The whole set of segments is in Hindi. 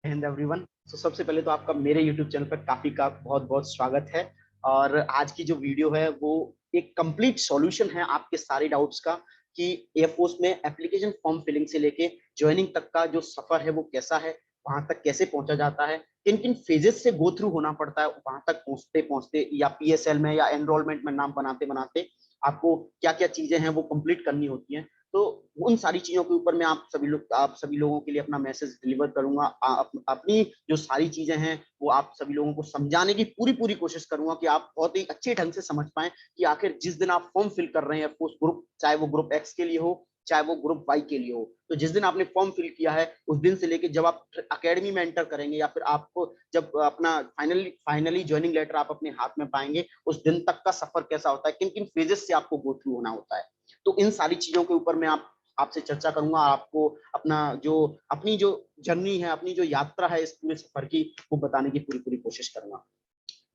And everyone. तो सबसे पहले तो आपका मेरे यूट्यूब चैनल पर काफी का बहुत बहुत स्वागत है। और आज की जो वीडियो है वो एक कंप्लीट सॉल्यूशन है आपके सारे डाउट्स का कि एयरफोर्स में एप्लीकेशन फॉर्म फिलिंग से लेके ज्वाइनिंग तक का जो सफर है वो कैसा है, वहां तक कैसे पहुंचा जाता है, किन किन फेजेस से गो थ्रू होना पड़ता है वहां तक पहुंचते पहुंचते, या पीएसएल में या एनरोलमेंट में नाम बनाते बनाते आपको क्या क्या चीजें हैं वो कंप्लीट करनी होती हैं। तो उन सारी चीजों के ऊपर मैं आप सभी लोगों के लिए अपना मैसेज डिलीवर करूंगा। अपनी जो सारी चीजें हैं वो आप सभी लोगों को समझाने की पूरी पूरी कोशिश करूंगा कि आप बहुत ही अच्छे ढंग से समझ पाएं कि आखिर जिस दिन आप फॉर्म फिल कर रहे हैं एयरफोर्स ग्रुप, चाहे वो ग्रुप एक्स के लिए हो चाहे वो ग्रुप वाई के लिए हो, तो जिस दिन आपने फॉर्म फिल किया है उस दिन से लेके जब आप अकेडमी में एंटर करेंगे या फिर आपको जब अपना फाइनली ज्वाइनिंग लेटर आप अपने हाथ में पाएंगे, उस दिन तक का सफर कैसा होता है, किन किन फेजेस से आपको गो थ्रू होना होता है। तो इन सारी चीजों के ऊपर मैं आपसे चर्चा करूंगा। आपको अपनी जो जर्नी है, अपनी जो यात्रा है इस पूरे सफर की, वो बताने की पूरी पूरी कोशिश करूंगा।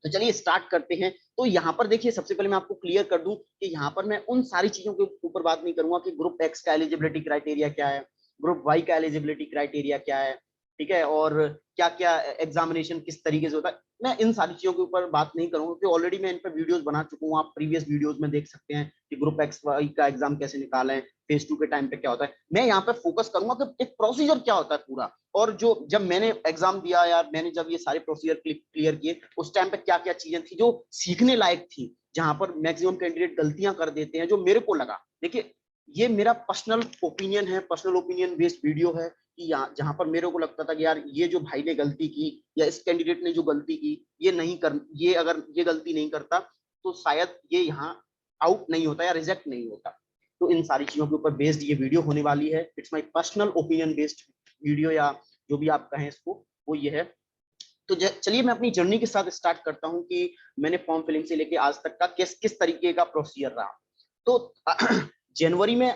तो चलिए स्टार्ट करते हैं। तो यहाँ पर देखिए, सबसे पहले मैं आपको क्लियर कर दूं कि यहाँ पर मैं उन सारी चीजों के ऊपर बात नहीं करूंगा कि ग्रुप एक्स का एलिजिबिलिटी क्राइटेरिया क्या है, ग्रुप वाई का एलिजिबिलिटी क्राइटेरिया क्या है, ठीक है, और क्या क्या एग्जामिनेशन किस तरीके से होता है। मैं इन सारी चीजों के ऊपर बात नहीं करूंगा क्योंकि ऑलरेडी मैं इन पर वीडियोस बना चुका हूँ। आप प्रीवियस वीडियोस में देख सकते हैं कि ग्रुप एक्स वाई का एग्जाम कैसे निकालें, फेज 2 के टाइम पे क्या होता है। मैं यहाँ पे फोकस करूंगा कि एक प्रोसीजर क्या होता है पूरा, और जो जब मैंने एग्जाम दिया यार, मैंने जब ये सारे प्रोसीजर क्लियर किए उस टाइम पे क्या क्या चीजें थी जो सीखने लायक थी, जहां पर मैक्सिमम कैंडिडेट गलतियां कर देते हैं। जो मेरे को लगा, देखिए ये मेरा पर्सनल ओपिनियन है, पर्सनल ओपिनियन बेस्ड वीडियो है कि यहाँ जहां पर मेरे को लगता था कि यार ये जो भाई ने गलती की या इस कैंडिडेट ने जो गलती की, ये अगर ये गलती नहीं करता तो शायद ये यहाँ आउट नहीं होता या रिजेक्ट नहीं होता। तो इन सारी चीजों के ऊपर बेस्ड ये वीडियो होने वाली है। It's my personal opinion based video, या जो भी आप कहें इसको, वो ये है। तो चलिए मैं अपनी जर्नी के साथ स्टार्ट करता हूं कि मैंने फॉर्म फिलिंग से लेके आज तक का किस किस तरीके का प्रोसीजर रहा। तो जनवरी में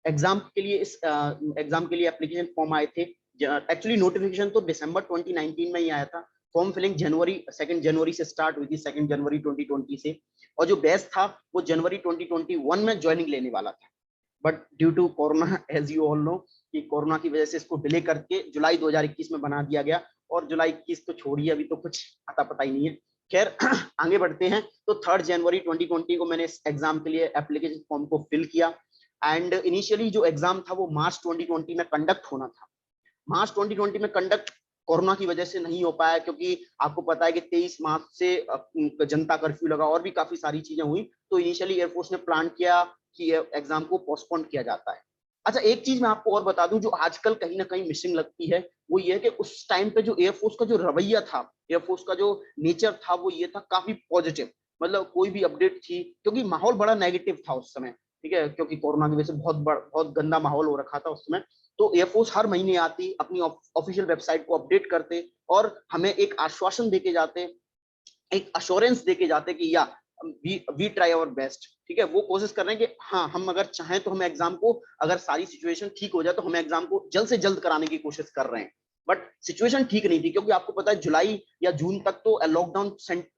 एग्जाम के लिए एप्लीकेशन फॉर्म आए थे। एक्चुअली नोटिफिकेशन तो दिसंबर 2019 में ही आया था। फॉर्म फिलिंग जनवरी 2 जनवरी से स्टार्ट हुई थी, 2 जनवरी 2020 से। और जो बैच था वो जनवरी 2021 में ज्वाइनिंग लेने वाला था, but due to corona, as you all know, कि कोरोना की वजह से इसको डिले करके जुलाई 2021 में बना दिया गया। और जुलाई 21 तो छोड़िए, अभी तो कुछ आता पता ही नहीं है। खैर आगे बढ़ते हैं। तो 3 जनवरी 2020 को मैंने इस एग्जाम के लिए एप्लीकेशन फॉर्म को फिल किया। एंड इनिशियली जो एग्जाम था वो मार्च 2020 में कंडक्ट होना था। मार्च 2020 में कंडक्ट कोरोना की वजह से नहीं हो पाया, क्योंकि आपको पता है कि 23 मार्च से जनता कर्फ्यू लगा और भी काफी सारी चीजें हुई। तो इनिशियली एयरफोर्स ने प्लान किया कि एग्जाम को पोस्टपोन किया जाता है। अच्छा, एक चीज मैं आपको और बता दूं जो आजकल कहीं ना कहीं मिसिंग लगती है, वो ये है कि उस टाइम पे जो एयरफोर्स का जो रवैया था, एयरफोर्स का जो नेचर था, वो ये था काफी पॉजिटिव। मतलब कोई भी अपडेट थी, क्योंकि माहौल बड़ा नेगेटिव था उस समय, ठीक है, क्योंकि कोरोना की वजह से बहुत गंदा माहौल हो रखा था उस समय। तो एयरफोर्स हर महीने आती, अपनी ऑफिशियल वेबसाइट को अपडेट करते और हमें एक आश्वासन देके जाते, एक अश्योरेंस देके जाते कि या वी ट्राई आवर बेस्ट, ठीक है। वो कोशिश कर रहे हैं कि हाँ, हम अगर चाहें तो हम एग्जाम को, अगर सारी सिचुएशन ठीक हो जाए तो हम एग्जाम को जल्द से जल्द कराने की कोशिश कर रहे हैं। बट सिचुएशन ठीक नहीं थी, क्योंकि आपको पता है जुलाई या जून तक तो लॉकडाउन,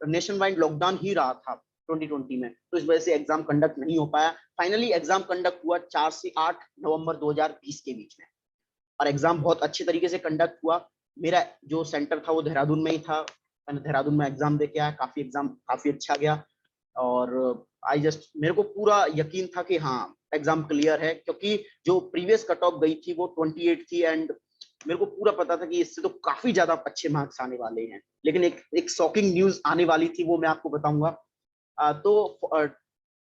नेशन वाइड लॉकडाउन ही रहा था 2020 में। तो इस वजह से एग्जाम कंडक्ट नहीं हो पाया। फाइनली एग्जाम कंडक्ट हुआ 4 से 8 नवंबर 2020 के बीच में, और एग्जाम बहुत अच्छे तरीके से कंडक्ट हुआ। मेरा जो सेंटर था वो देहरादून में ही था। मैंने देहरादून में एग्जाम दे के आया, एग्जाम काफी अच्छा गया। और मेरे को पूरा यकीन था कि हाँ एग्जाम क्लियर है, क्योंकि जो प्रीवियस कट ऑफ गई थी वो 28 थी। एंड मेरे को पूरा पता था कि इससे तो काफी ज्यादा अच्छे मार्क्स आने वाले हैं। लेकिन एक शॉकिंग न्यूज आने वाली थी, वो मैं आपको बताऊंगा। तो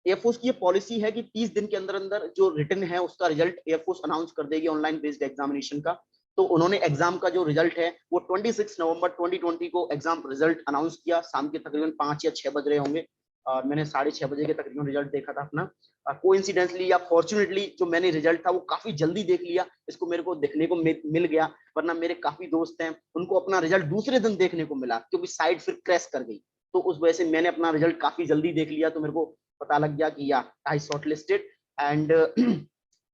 एयरफोर्स की ये पॉलिसी है कि 30 दिन के अंदर अंदर जो रिटर्न है उसका रिजल्ट एयरफोर्स अनाउंस कर देगी, ऑनलाइन बेस्ड एग्जामिनेशन का। तो उन्होंने एग्जाम का जो रिजल्ट है वो 26 नवंबर 2020 को एग्जाम रिजल्ट अनाउंस किया। शाम के तकरीबन 5 या 6 बज रहे होंगे, और मैंने 6:30 बजे के तकरीबन रिजल्ट देखा था अपना। कोइंसिडेंटली या फॉर्चुनेटली जो मैंने रिजल्ट था वो काफी जल्दी देख लिया, इसको मेरे को देखने को मिल गया। वरना मेरे काफी दोस्त हैं उनको अपना रिजल्ट दूसरे दिन देखने को मिला, क्योंकि साइट फिर क्रैश कर गई। तो उस वजह से मैंने अपना रिजल्ट काफी जल्दी देख लिया, तो मेरे को पता लग गया कि या आई शॉर्ट लिस्टेड। एंड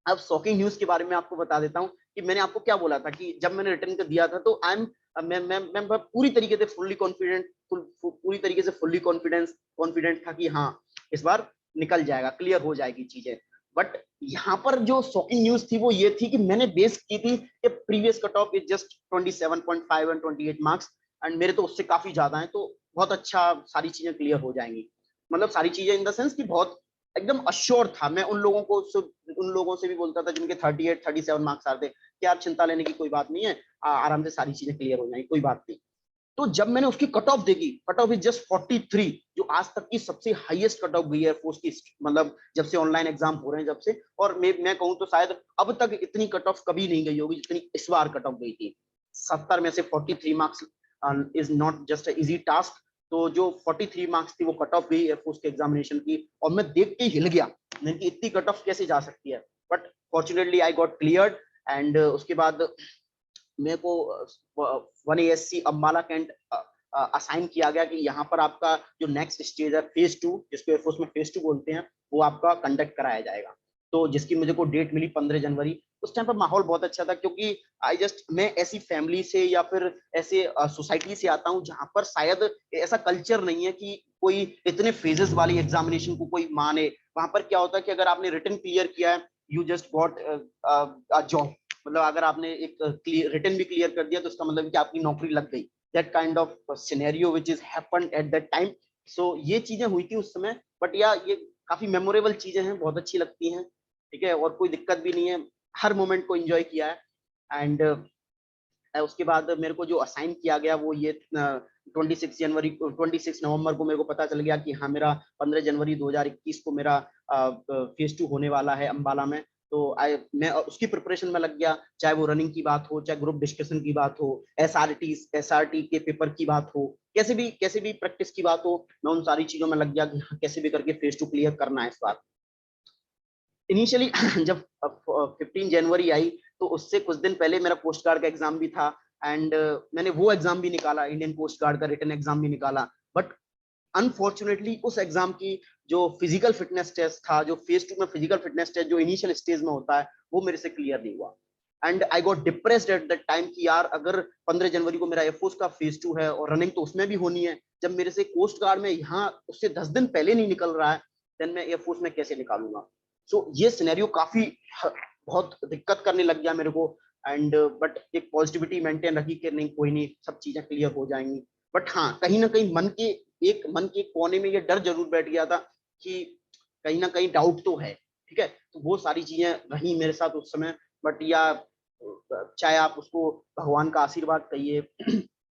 अब शॉकिंग न्यूज के बारे में आपको बता देता हूँ कि मैंने आपको क्या बोला था कि जब मैंने रिटर्न कर दिया था तो आई एम मैं पूरी तरीके से फुल्ली कॉन्फिडेंट, पूरी तरीके से फुल्ली कॉन्फिडेंट था कि हाँ इस बार निकल जाएगा, क्लियर हो जाएगी चीजें। बट यहाँ पर जो शॉकिंग न्यूज थी वो ये थी कि मैंने बेस की थी कि previous cut off is just 27.5 and 28 marks, and मेरे तो उससे काफी ज्यादा है, तो बहुत अच्छा सारी चीजें क्लियर हो जाएंगी। मतलब सारी चीजें इन द सेंस कि बहुत एकदम अश्योर था मैं। उन लोगों से भी बोलता था जिनके 38 37 मार्क्स आते कि आप चिंता लेने की कोई बात नहीं है, आराम से सारी चीजें क्लियर हो जाएंगी, कोई बात नहीं। तो जब मैंने उसकी कट ऑफ देखी, कट ऑफ इज जस्ट 43, जो आज तक की सबसे हाईएस्ट कट ऑफ गई है एयरफोर्स की, मतलब जब से ऑनलाइन एग्जाम हो रहे हैं जब से। और मैं कहूँ तो शायद अब तक इतनी कट ऑफ कभी नहीं गई होगी जितनी इस बार कट ऑफ गई थी। 70 में से 43 marks is not just easy task. तो जो 43 मार्क्स थी वो कट ऑफ गई एयरफोर्स के एग्जामिनेशन की, और मैं देख के हिल गया नहीं कि इतनी कट ऑफ कैसे जा सकती है। But fortunately I got cleared, and उसके बाद मेरे को 1ASC अम्बाला कैंट असाइन किया गया कि यहाँ पर आपका जो नेक्स्ट स्टेज है फेज 2, जिसको एयरफोर्स में फेज 2 बोलते हैं, वो आपका कंडक्ट कराया जाएगा। तो जिसकी मुझे को डेट मिली 15 जनवरी। उस टाइम पर माहौल बहुत अच्छा था, क्योंकि मैं ऐसी फैमिली से या फिर ऐसे सोसाइटी से आता हूँ जहां पर शायद ऐसा कल्चर नहीं है कि कोई इतने फेजेस वाली एग्जामिनेशन को कोई माने। वहां पर क्या होता है कि अगर आपने रिटन क्लियर किया है, यू जस्ट गॉट जॉब। मतलब अगर आपने एक रिटन भी क्लियर कर दिया तो उसका मतलब कि आपकी नौकरी लग गई। That kind of scenario which is happened at that time. So ये चीजें हुई थी उस समय। बट या ये काफी मेमोरेबल चीजें हैं, बहुत अच्छी लगती हैं, ठीक है, और कोई दिक्कत भी नहीं है, हर मोमेंट को एंजॉय किया है। एंड उसके बाद मेरे को जो असाइन किया गया वो ये 26 नवंबर को मेरे को पता चल गया कि हाँ मेरा 15 जनवरी 2021 को मेरा फेज 2 होने वाला है अम्बाला में। तो मैं उसकी प्रिपरेशन में लग गया, चाहे वो रनिंग की बात हो, चाहे ग्रुप डिस्कशन की बात हो, एसआरटी के पेपर की बात हो, कैसे भी प्रैक्टिस की बात हो, मैं उन सारी चीजों में लग गया कि हाँ, कैसे भी करके फेज 2 क्लियर करना है इस बार। इनिशियली जब 15 जनवरी आई तो उससे कुछ दिन पहले मेरा पोस्ट गार्ड का एग्जाम भी था, एंड मैंने वो एग्जाम भी निकाला, इंडियन कोस्ट गार्ड का रिटन एग्जाम भी निकाला। बट अनफॉर्चुनेटली उस एग्जाम की जो फिजिकल फिटनेस टेस्ट था, जो फेज 2 में फिजिकल फिटनेस टेस्ट जो इनिशियल स्टेज में होता है, वो मेरे से क्लियर नहीं हुआ। And I got depressed eight that time कि यार अगर 15 जनवरी को मेरा एयरफोर्स का फेज 2 है और रनिंग तो उसमें भी होनी है, जब मेरे से कोस्ट गार्ड में यहाँ उससे 10 दिन पहले नहीं निकल रहा है, देन मैं एयरफोर्स में कैसे निकालूंगा। सो ये सिनेरियो काफी बहुत दिक्कत करने लग गया मेरे को। एंड बट एक पॉजिटिविटी मेंटेन रखी कि नहीं कोई नहीं, सब चीजें क्लियर हो जाएंगी। बट हाँ, कहीं ना कहीं मन के कोने में ये डर जरूर बैठ गया था कि कहीं ना कहीं डाउट तो है, ठीक है। तो वो सारी चीजें रही मेरे साथ उस समय। बट या चाहे आप उसको भगवान का आशीर्वाद कहिए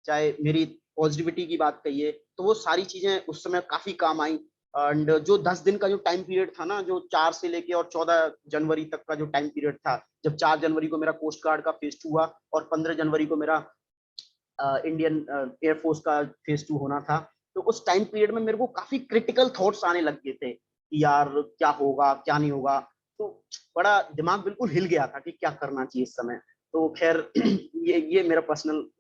चाहे मेरी पॉजिटिविटी की बात कहिए, तो वो सारी चीजें उस समय काफी काम आई। एंड जो 10 दिन का जो टाइम पीरियड था ना, जो 4 से लेके और 14 जनवरी तक का जो टाइम पीरियड था, जब 4 जनवरी को मेरा कोस्ट गार्ड का फेज 2 हुआ और 15 जनवरी को मेरा इंडियन एयरफोर्स का फेज 2 होना था, तो उस टाइम पीरियड में मेरे को काफी क्रिटिकल थॉट्स आने लग गए थे कि यार क्या होगा क्या नहीं होगा। तो बड़ा दिमाग बिल्कुल हिल गया था कि क्या करना चाहिए इस समय। तो खैर ये मेरा पर्सनल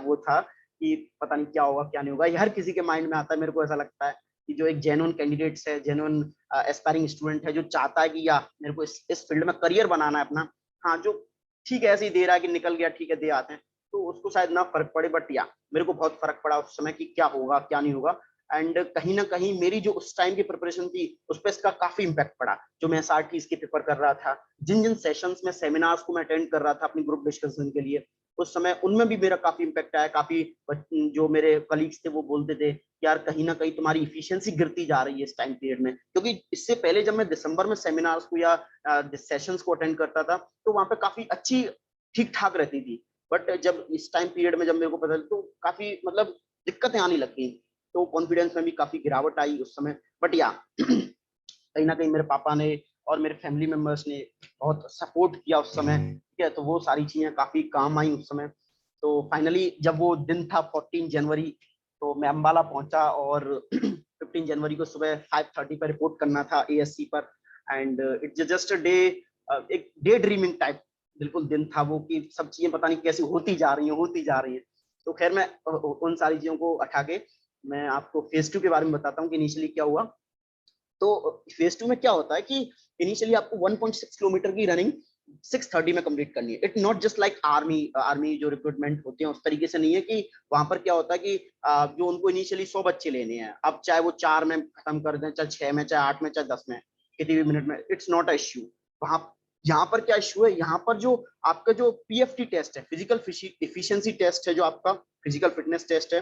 वो था कि पता नहीं क्या होगा क्या नहीं होगा। ये हर किसी के माइंड में आता है, मेरे को ऐसा लगता है कि जो एक जेन्युइन कैंडिडेट्स है, जेन्युइन एस्पायरिंग स्टूडेंट है, जो चाहता है कि या मेरे को इस फील्ड में करियर बनाना है अपना, हाँ जो ठीक है ऐसे ही दे रहा है कि निकल गया ठीक है दे आते हैं, तो उसको शायद ना फर्क पड़े। बट या मेरे को बहुत फर्क पड़ा उस समय कि क्या होगा क्या नहीं होगा। एंड कहीं ना कहीं मेरी जो उस टाइम की प्रिपरेशन थी उस पर इसका काफी इम्पैक्ट पड़ा। जो मैं एसआरटी इसके पेपर कर रहा था, जिन जिन सेशंस में सेमिनार्स को मैं अटेंड कर रहा था अपनी ग्रुप डिस्कशन के लिए, उस समय उनमें भी मेरा काफी इम्पैक्ट आया। काफी जो मेरे कलीग्स थे वो बोलते थे यार कहीं ना कहीं तुम्हारी इफिशियंसी गिरती जा रही है इस टाइम पीरियड में, क्योंकि इससे पहले जब मैं दिसंबर में सेमिनार्स को या सेशंस को अटेंड करता था तो वहां पे काफी अच्छी ठीक ठाक रहती थी। बट जब इस टाइम पीरियड में जब मेरे को पता तो काफी मतलब दिक्कतें आने लग गई, तो कॉन्फिडेंस में भी काफी गिरावट आई उस समय। बट या कहीं ना कहीं मेरे पापा ने और मेरे फैमिली मेंबर्स ने बहुत सपोर्ट किया उस समय, ठीक है। तो वो सारी चीजें काफी काम आई उस समय। तो फाइनली जब वो दिन था 14 जनवरी, तो मैं अम्बाला पहुंचा और 15 जनवरी को सुबह 5:30 पर रिपोर्ट करना था एएससी पर। And it's just a day, एक डे ड्रीमिंग टाइप बिल्कुल दिन था वो, कि सब चीजें पता नहीं कैसी होती जा रही हैं। तो खैर मैं उन सारी चीजों को उठा के मैं आपको फेज 2 के बारे में बताता हूँ कि इनिशियली क्या हुआ। तो फेज 2 में क्या होता है कि इनिशियली आपको 1.6 किलोमीटर की रनिंग 6:30 में कंप्लीट करनी है। It not just like army जो रिक्रूटमेंट होते हैं उस तरीके से नहीं है कि वहां पर क्या होता है कि जो उनको इनिशियली 100 बच्चे लेने हैं, अब चाहे वो 4 में खत्म कर दें, चाहे 6 में, चाहे 8 में, चाहे 10 में, कितने भी मिनट में, इट्स नॉट अ इश्यू। वहां यहाँ पर क्या इश्यू है, यहाँ पर जो आपका जो पीएफटी टेस्ट है, फिजिकल एफिशिएंसी टेस्ट है, जो आपका फिजिकल फिटनेस टेस्ट है,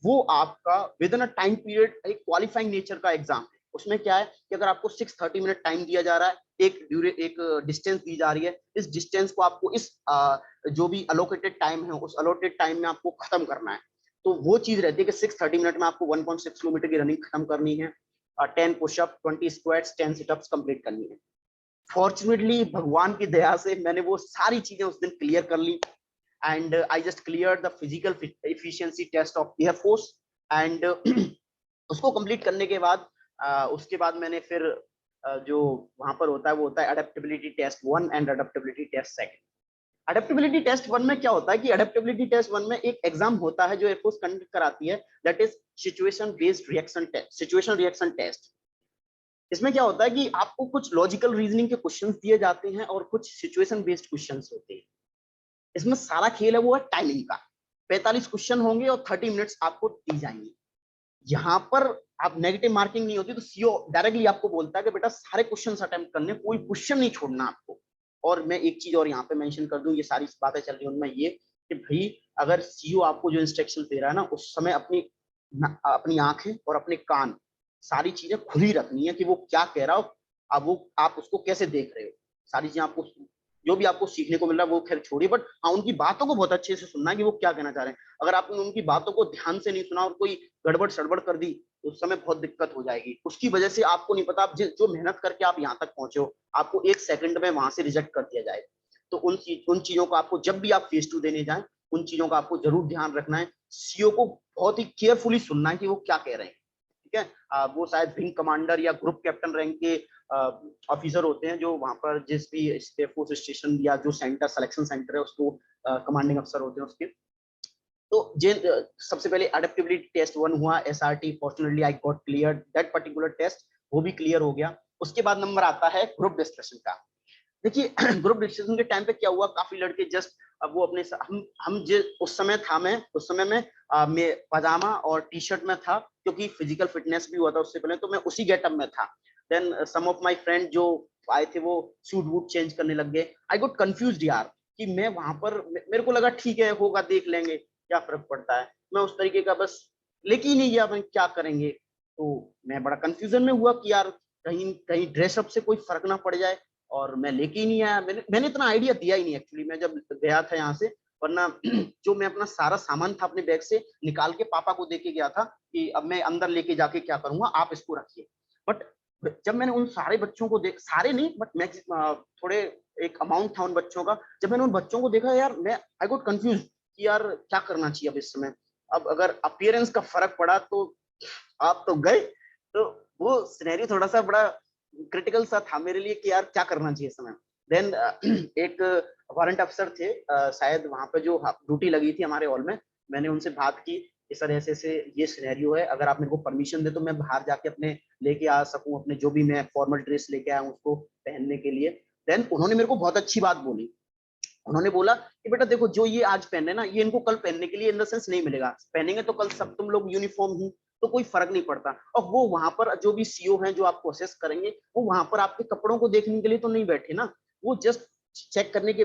वो आपका with in a time period एक क्वालिफाइंग नेचर का एग्जाम है। उसमें क्या है कि अगर आपको 630 मिनट टाइम दिया जा रहा है, एक डिस्टेंस दी जा रही है, इस डिस्टेंस को आपको इस जो भी अलोकेटेड टाइम है उस अलोकेटेड टाइम में आपको खत्म करना है। तो वो चीज रहती है कि 630 मिनट में आपको 1.6 किलोमीटर की रनिंग खत्म करनी है, 10 पुशअप, 20 स्क्वाट्स, 10 सिटअप्स कंप्लीट करनी है। फॉर्चुनेटली भगवान की दया से मैंने वो सारी चीजें उस दिन क्लियर कर ली, and I just cleared the physical efficiency test of Air Force and उसको कंप्लीट करने के बाद उसके बाद मैंने फिर जो वहां पर होता है वो होता है adaptability test 1 and adaptability test 2। Adaptability test 1 में क्या होता है कि अडेप्टेबिलिटी टेस्ट 1 में एक एग्जाम होता है जो एयरफोर्स कंडक्ट कराती है, that is situation based reaction test, situation reaction test. इसमें क्या होता है कि आपको कुछ लॉजिकल रीजनिंग के क्वेश्चंस दिए जाते हैं और कुछ सिचुएशन बेस्ड क्वेश्चंस होते हैं। इसमें सारा खेल है वो है टाइमिंग का। 45 क्वेश्चन होंगे और 30 मिनट्स आपको दी जाएंगी। यहाँ पर आप नेगेटिव मार्किंग नहीं होती, तो सीओ डायरेक्टली आपको बोलता है कि बेटा सारे क्वेश्चन अटेम्प्ट करने, कोई क्वेश्चन नहीं छोड़ना आपको। और मैं एक चीज और यहाँ पे मेंशन कर दूं, ये सारी बातें चल रही है उनमें ये कि भाई अगर सीओ आपको जो इंस्ट्रक्शन दे रहा है ना, उस समय अपनी आंखें और अपने कान सारी चीजें खुली रखनी है कि वो क्या कह रहा हो, अब वो आप उसको कैसे देख रहे हो। सारी चीजें आपको जो भी आपको सीखने को मिल रहा है वो खैर छोड़िए, बट हाँ उनकी बातों को बहुत अच्छे से सुनना है कि वो क्या कहना चाह रहे हैं। अगर आपने उनकी बातों को ध्यान से नहीं सुना और कोई गड़बड़ सड़बड़ कर दी तो उस समय बहुत दिक्कत हो जाएगी। उसकी वजह से आपको नहीं पता आप जो मेहनत करके आप यहाँ तक पहुंचे हो, आपको 1 सेकंड में वहां से रिजेक्ट कर दिया जाए। तो उन चीजों को आपको जब भी आप फेस टू देने जाए, उन चीजों का आपको जरूर ध्यान रखना है। सीओ को बहुत ही केयरफुली सुनना है कि वो क्या कह रहे हैं। ठीक है, वो शायद विंग कमांडर या ग्रुप कैप्टन रैंक के ऑफिसर होते हैं जो वहां पर जिस भी एयरफोर्स स्टेशन या जो सेंटर सिलेक्शन सेंटर है उसको कमांडिंग अफसर होते हैं उसके। तो सबसे पहले अडेप्टेबिलिटी टेस्ट 1 हुआ, SRT, fortunately I got clear that particular test, वो भी क्लियर हो गया। उसके बाद नंबर आता है ग्रुप डिस्कशन का। देखिए ग्रुप डिस्कशन के टाइम पे क्या हुआ, काफी लड़के जस्ट अब वो अपने हम जिस उस समय था, मैं उस समय में मैं पजामा और टी शर्ट में था क्योंकि फिजिकल फिटनेस भी हुआ था उससे पहले, तो मैं उसी गेटअप में था। Then some of my friend जो आए थे वो सूट वूट चेंज करने लग गए। आई गॉट कंफ्यूज्ड यार कि मैं वहां पर, मेरे को लगा ठीक है होगा देख लेंगे क्या फर्क पड़ता है, मैं उस तरीके का बस लेके ही नहीं गया, अपन क्या करेंगे। तो मैं बड़ा कंफ्यूजन में हुआ कि यार कहीं कहीं ड्रेसअप से कोई फर्क ना पड़ जाए, और मैं लेके ही नहीं आया। मैंने इतना आइडिया दिया ही नहीं एक्चुअली, मैं जब गया था यहाँ से, वरना जो मैं अपना सारा सामान था अपने बैग से निकाल के पापा को देके गया था कि अब मैं अंदर लेके जाके क्या करूंगा, आप इसको रखिए। बट जब मैंने उन सारे बच्चों को देख, सारे नहीं बट मैक्स थोड़े एक अमाउंट था उन बच्चों का, जब मैंने उन बच्चों को देखा यार मैं आई गॉट कंफ्यूज कि यार क्या करना चाहिए अब इस समय। अब अगर अपीयरेंस का फर्क पड़ा तो आप तो गए। तो वो सिनेरियो थोड़ा सा बड़ा क्रिटिकल सा था मेरे लिए कि यार क्या करना चाहिए इस समय। देन एक वारंट अफसर थे शायद वहां पे जो ड्यूटी लगी थी हमारे हॉल में, मैंने उनसे बात की इस तरह से ये सिनेरियो है, अगर आप मेरे को परमिशन दे तो मैं बाहर जाके अपने लेके आ सकूं, अपने जो भी मैं फॉर्मल ड्रेस लेके आया हूं उसको पहनने के लिए। देन उन्होंने मेरे को बहुत अच्छी बात बोली। उन्होंने बोला कि बेटा देखो जो ये आज पहने ना, ये इनको कल पहनने के लिए इन द सेंस नहीं मिलेगा, पहनेंगे तो कल सब तुम लोग यूनिफॉर्म ही, तो कोई फर्क नहीं पड़ता। और वो वहां पर जो भी सीओ हैं जो आपको असेस करेंगे, वो वहां पर आपके कपड़ों को देखने के लिए तो नहीं बैठे ना, वो जस्ट चेक करने के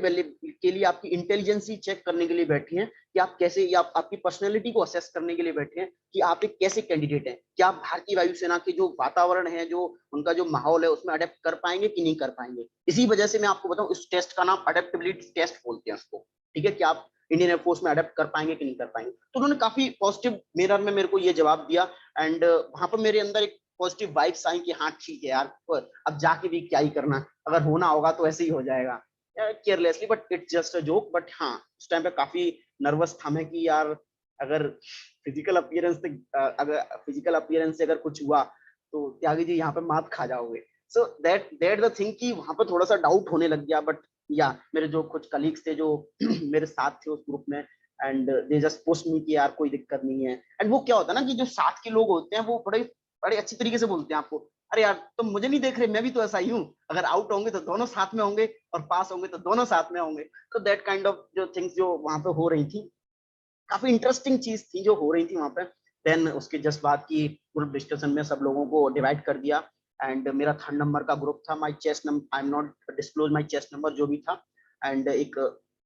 लिए आपकी इंटेलिजेंसी चेक करने के लिए बैठे हैं कि आप कैसे, या आपकी पर्सनैलिटी को असेस करने के लिए बैठे हैं कि आप एक कैसे कैंडिडेट हैं, क्या आप भारतीय वायुसेना के जो वातावरण है, जो उनका जो माहौल है उसमें अडेप्ट कर पाएंगे कि नहीं कर पाएंगे। इसी वजह से मैं आपको बताऊं इस टेस्ट का नाम अडेप्टेबिलिटी टेस्ट बोलते हैं उसको। ठीक है, कि आप इंडियन एयरफोर्स में अडेप्ट कर पाएंगे कि नहीं कर पाएंगे। तो उन्होंने काफी पॉजिटिव मेनर में मेरे को ये जवाब दिया, एंड वहां पर मेरे अंदर एक पॉजिटिव वाइब्स आई कि हाँ ठीक है यार, अब जाके भी क्या ही करना, अगर होना होगा तो ऐसे ही हो जाएगा carelessly, but it's just a joke. But हाँ उस टाइम पे काफी नर्वस था मैं कि यार अगर फिजिकल अपीयरेंस से अगर कुछ हुआ तो त्यागी जी यहाँ पे मात खा जाओगे। सो दैट द थिंग कि वहां पर थोड़ा सा डाउट होने लग गया। बट या मेरे जो कुछ कलीग्स थे जो मेरे साथ थे उस ग्रुप में, and they just push me कि यार कोई दिक्कत नहीं है। एंड वो क्या होता है ना कि जो साथ के लोग होते हैं वो बड़े बड़े अच्छी तरीके से बोलते हैं आपको, अरे यार तुम मुझे नहीं देख रहे, मैं भी तो ऐसा ही हूँ, अगर आउट होंगे तो दोनों साथ में होंगे और पास होंगे तो दोनों साथ में होंगे। तो दैट काइंड ऑफ जो थिंग्स जो वहां पे हो रही थी, काफी इंटरेस्टिंग चीज थी जो हो रही थी वहां पे। देन उसके जस्ट बाद की ग्रुप डिस्कशन में सब लोगों को डिवाइड कर दिया, एंड मेरा 3rd नंबर का ग्रुप था। My chest number, I am not disclose my chest number जो भी था, एंड एक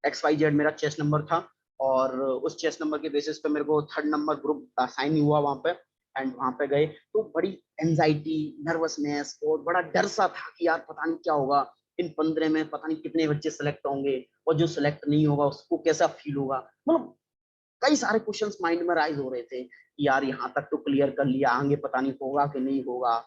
XYZ मेरा चेस्ट नंबर था, और उस चेस्ट नंबर के बेसिस पे मेरे को 3rd नंबर ग्रुप असाइन हुआ वहां पे। एंड वहां पे गए तो बड़ी एंजाइटी, नर्वसनेस और बड़ा डर सा था कि यार पता नहीं क्या होगा, इन 15 में पता नहीं कितने बच्चे सेलेक्ट होंगे, और जो सेलेक्ट नहीं होगा उसको कैसा फील होगा। मतलब कई सारे क्वेश्चंस माइंड में राइज हो रहे थे कि यार यहाँ तक तो क्लियर कर लिया, आगे पता नहीं होगा कि नहीं होगा।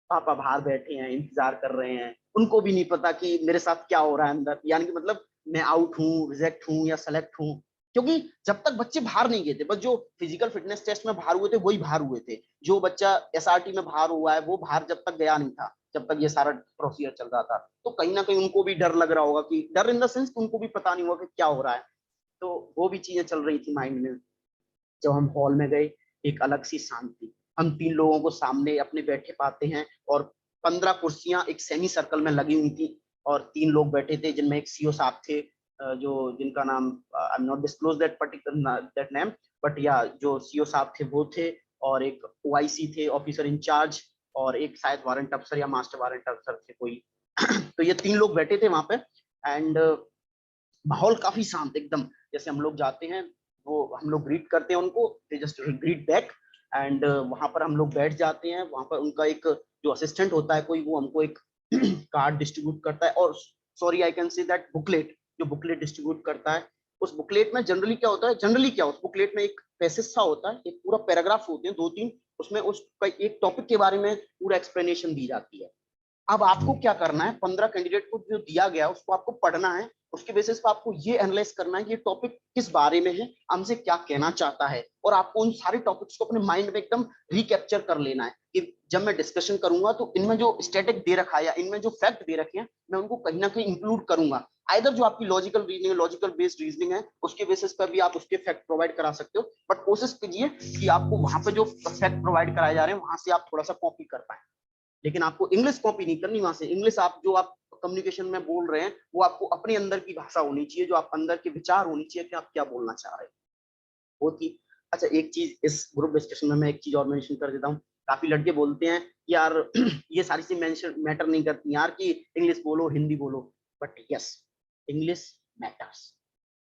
पापा बाहर बैठे हैं, इंतजार कर रहे हैं, उनको भी नहीं पता कि मेरे साथ क्या हो रहा है अंदर, यानी कि मतलब मैं आउट हूँ, रिजेक्ट हूँ या सेलेक्ट हूँ। क्योंकि जब तक बच्चे बाहर नहीं गए थे, बस जो फिजिकल फिटनेस टेस्ट में बाहर हुए थे वही बाहर हुए थे। जो बच्चा SRT में बाहर हुआ है वो बाहर जब तक गया नहीं था, जब तक ये सारा प्रोसीजर चल रहा था। तो कहीं ना कहीं उनको भी डर लग रहा होगा, कि डर इन द सेंस उनको भी पता नहीं होगा कि क्या हो रहा है। तो वो भी चीजें चल रही थी माइंड में। जब हम हॉल में गए, एक अलग सी शांति, हम 3 लोगों को सामने अपने बैठे पाते हैं, और 15 कुर्सियां एक सेमी सर्कल में लगी हुई थी, और 3 लोग बैठे थे, जिनमें एक CO साहब थे, जो जिनका नाम I am not disclose that particular that name, but या जो CO साहब थे वो थे, और एक OIC थे, ऑफिसर इंचार्ज, और एक शायद वारंट अफसर या मास्टर वारंट अफसर थे कोई। तो ये 3 लोग बैठे थे वहां पे। एंड माहौल काफी शांत एकदम। जैसे हम लोग जाते हैं, वो हम लोग ग्रीट करते हैं उनको, they just greet back. And वहां पर हम लोग बैठ जाते हैं, वहां पर उनका एक जो असिस्टेंट होता है कोई, वो हमको एक कार्ड डिस्ट्रीब्यूट करता है, और sorry I can say that booklet, जो बुकलेट डिस्ट्रीब्यूट करता है। उस बुकलेट में जनरली क्या होता है, जनरली क्या, उस बुकलेट में एक पैसेज सा होता है, एक पूरा पैराग्राफ होते हैं 2-3, उसमें उस एक टॉपिक के बारे में पूरा एक्सप्लेनेशन दी जाती है। अब आपको क्या करना है, 15 कैंडिडेट को जो दिया गया है उसको आपको पढ़ना है। उसके बेसिस पे आपको ये एनालाइज करना है कि ये टॉपिक किस बारे में है, हमसे क्या कहना चाहता है, और आपको उन सारे टॉपिक्स को अपने माइंड में एकदम रिकैप्चर कर लेना है कि जब मैं डिस्कशन करूंगा तो इनमें जो स्टैटिक दे रखा है या इनमें जो फैक्ट दे रखे हैं, मैं उनको कहीं ना कहीं इंक्लूड करूंगा। आइदर जो आपकी logical reasoning, logical based reasoning है, उसके बेसिस पर भी आप उसके फैक्ट प्रोवाइड करा सकते हो, बट कोशिश कीजिए कि आपको वहां पे जो फैक्ट प्रोवाइड कराए जा रहे हैं वहां से आप थोड़ा सा कॉपी कर पाए। लेकिन आपको इंग्लिश कॉपी नहीं करनी वहां से। इंग्लिश आप जो आप कम्युनिकेशन में बोल रहे हैं, वो आपको अपने अंदर की भाषा होनी चाहिए, जो आप अंदर के विचार होनी चाहिए कि आप क्या बोलना चाह रहे हैं, वो थी। अच्छा, एक चीज इस ग्रुप डिस्कशन में मैं एक चीज और मेंशन कर देता हूँ। काफी लड़के बोलते हैं कि यार ये सारी चीज मेंशन मैटर नहीं करती यार, कि इंग्लिश बोलो हिंदी बोलो, बट यस, इंग्लिश मैटर्स।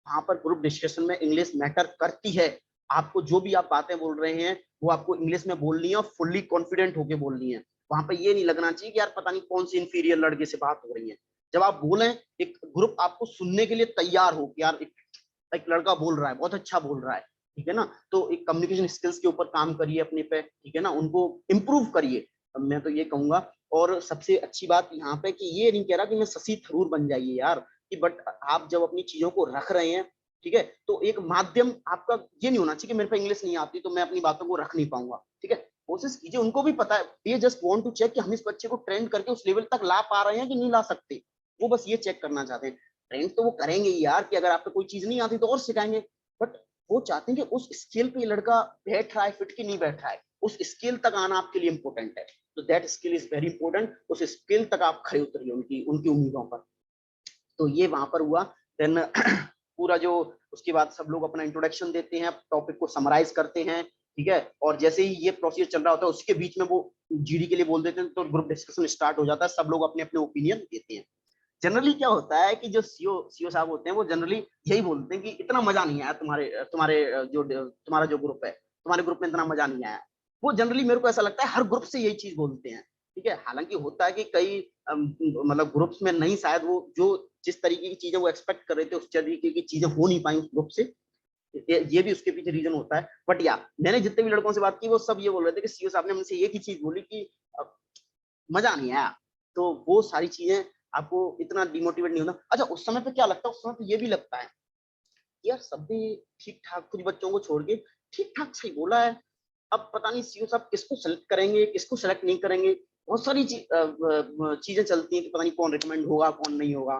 वहां पर ग्रुप डिस्कशन में इंग्लिश मैटर करती है। आपको जो भी आप बातें बोल रहे हैं वो आपको इंग्लिश में बोलनी है, और फुल्ली कॉन्फिडेंट होकर बोलनी है। वहां पर ये नहीं लगना चाहिए कि यार पता नहीं कौन सी इंफीरियर लड़के से बात हो रही है। जब आप बोलें, एक ग्रुप आपको सुनने के लिए तैयार हो कि यार एक लड़का बोल रहा है, बहुत अच्छा बोल रहा है, ठीक है ना। तो एक कम्युनिकेशन स्किल्स के ऊपर काम करिए अपने पे, ठीक है ना, उनको इम्प्रूव करिए। मैं तो ये कहूंगा। और सबसे अच्छी बात यहाँ पे कि ये नहीं कह रहा कि मैं शशि थरूर बन जाइए यार, कि बट आप जब अपनी चीजों को रख रहे हैं, ठीक है, तो एक माध्यम आपका ये नहीं होना चाहिए कि मेरे पे इंग्लिश नहीं आती तो मैं अपनी बातों को रख नहीं पाऊंगा, ठीक है। कोशिश कीजिए, उनको भी पता है, ये जस्ट वांट टू चेक कि हम इस बच्चे को ट्रेंड करके उस लेवल तक ला पा रहे हैं कि नहीं ला सकते। वो बस ये चेक करना चाहते हैं। ट्रेंड तो वो करेंगे ही यार, कि अगर आपको कोई चीज नहीं आती तो और सिखाएंगे, बट वो चाहते हैं कि उस स्केल पे लड़का बैठ रहा है, फिट की नहीं बैठ रहा है, उस स्केल तक आना आपके लिए इंपॉर्टेंट है। तो that skill is very important. उस स्केल तक आप खड़े उतरिए उनकी उनकी उम्मीदों पर। तो ये वहां पर हुआ। देन पूरा जो उसके बाद सब लोग अपना इंट्रोडक्शन देते हैं, टॉपिक को समराइज करते हैं, ठीक है। और जैसे ही ये प्रोसीजर चल रहा होता है उसके बीच में वो GD के लिए बोल देते हैं, तो ग्रुप डिस्कशन स्टार्ट हो जाता है, सब लोग अपने अपने ओपिनियन देते हैं। जनरली क्या होता है कि जो सीओ साहब होते हैं वो जनरली यही बोलते हैं कि इतना मजा नहीं आया तुम्हारे तुम्हारे जो तुम्हारा जो ग्रुप है, तुम्हारे ग्रुप में इतना मजा नहीं आया। वो जनरली मेरे को ऐसा लगता है हर ग्रुप से यही चीज बोलते हैं, ठीक है। हालांकि होता है कि कई मतलब ग्रुप्स में नहीं, शायद वो जो जिस तरीके की चीजें वो एक्सपेक्ट कर रहे थे उस तरीके की चीजें हो नहीं पाई उस ग्रुप से। ये भी उसके पीछे रीजन होता है। बट या मैंने जितने भी लड़कों से बात की वो सब ये बोल रहे थे कि सीओ साहब ने हमसे एक ही चीज बोली कि मजा नहीं आया। तो वो सारी चीजें आपको इतना डिमोटिवेट नहीं होना। अच्छा, उस समय पे क्या लगता है, उस समय पे ये भी लगता है यार सब भी ठीक ठाक, कुछ बच्चों को छोड़ के ठीक ठाक सही बोला है। अब पता नहीं सीओ साहब किसको सेलेक्ट करेंगे, किसको सेलेक्ट नहीं करेंगे। बहुत सारी चीजें चलती हैं कि पता नहीं कौन रिकमेंड होगा कौन नहीं होगा।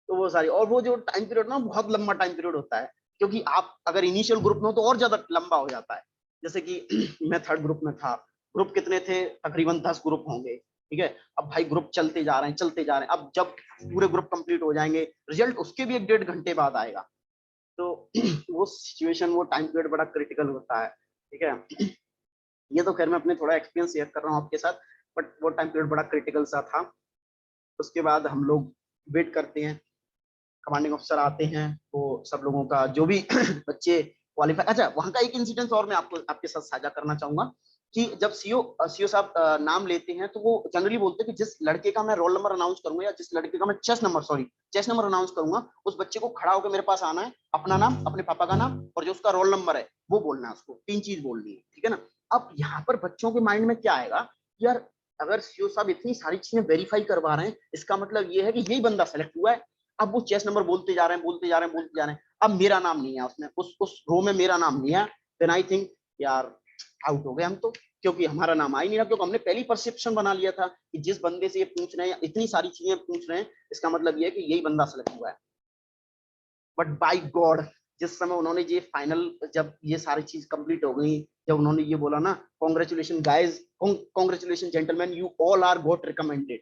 तो वो सारी, और वो जो टाइम पीरियड ना बहुत लंबा टाइम पीरियड होता है, क्योंकि आप अगर इनिशियल ग्रुप में हो तो और ज्यादा लंबा हो जाता है। जैसे कि मैं 3rd ग्रुप में था। ग्रुप कितने थे, तकरीबन 10 ग्रुप होंगे, ठीक है। अब भाई ग्रुप चलते जा रहे हैं चलते जा रहे हैं, अब जब पूरे ग्रुप कंप्लीट हो जाएंगे, रिजल्ट उसके भी 1-1.5 घंटे बाद आएगा। तो वो सिचुएशन, वो टाइम पीरियड बड़ा क्रिटिकल होता है, ठीक है। ये तो खैर मैं अपने थोड़ा एक्सपीरियंस शेयर कर रहा हूँ आपके साथ। बट वो टाइम पीरियड बड़ा क्रिटिकल सा था। उसके बाद हम लोग वेट करते हैं, कमांडिंग ऑफिसर आते हैं, वो सब लोगों का जो भी बच्चे क्वालिफाई। अच्छा, वहां का एक इंसिडेंट और मैं आपको आपके साथ साझा करना चाहूंगा कि जब सीओ साहब नाम लेते हैं तो वो जनरली बोलते हैं कि जिस लड़के का मैं रोल नंबर अनाउंस करूंगा या जिस लड़के का मैं चेस्ट नंबर अनाउंस करूंगा, उस बच्चे को खड़ा होकर मेरे पास आना है, अपना नाम, अपने पापा का नाम और जो उसका रोल नंबर है वो बोलना है, उसको 3 चीज बोलनी है, ठीक है ना। अब यहाँ पर बच्चों के माइंड में क्या आएगा, यार अगर सीओ साहब इतनी सारी चीजें वेरीफाई करवा रहे हैं, इसका मतलब ये है कि यही बंदा सेलेक्ट हुआ है। अब वो चेस नंबर बोलते जा रहे हैं, बोलते जा रहे हैं, बोलते जा रहे हैं, अब मेरा नाम नहीं है उसमें, उस रो में मेरा नाम नहीं है। देन आई थिंक यार आउट हो गए हम तो, क्योंकि हमारा नाम आ ही नहीं रहा, क्योंकि हमने पहली परसेप्शन बना लिया था कि जिस बंदे से ये पूछ रहे हैं, इतनी सारी चीजें पूछ रहे हैं, इसका मतलब ये है कि यही बंदा सेलेक्ट हुआ है। बट बाय गॉड, जिस समय उन्होंने ये फाइनल, जब ये सारी चीज कंप्लीट हो गई, जब उन्होंने ये बोला ना, congratulation guys, congratulation gentleman, you all are got recommended,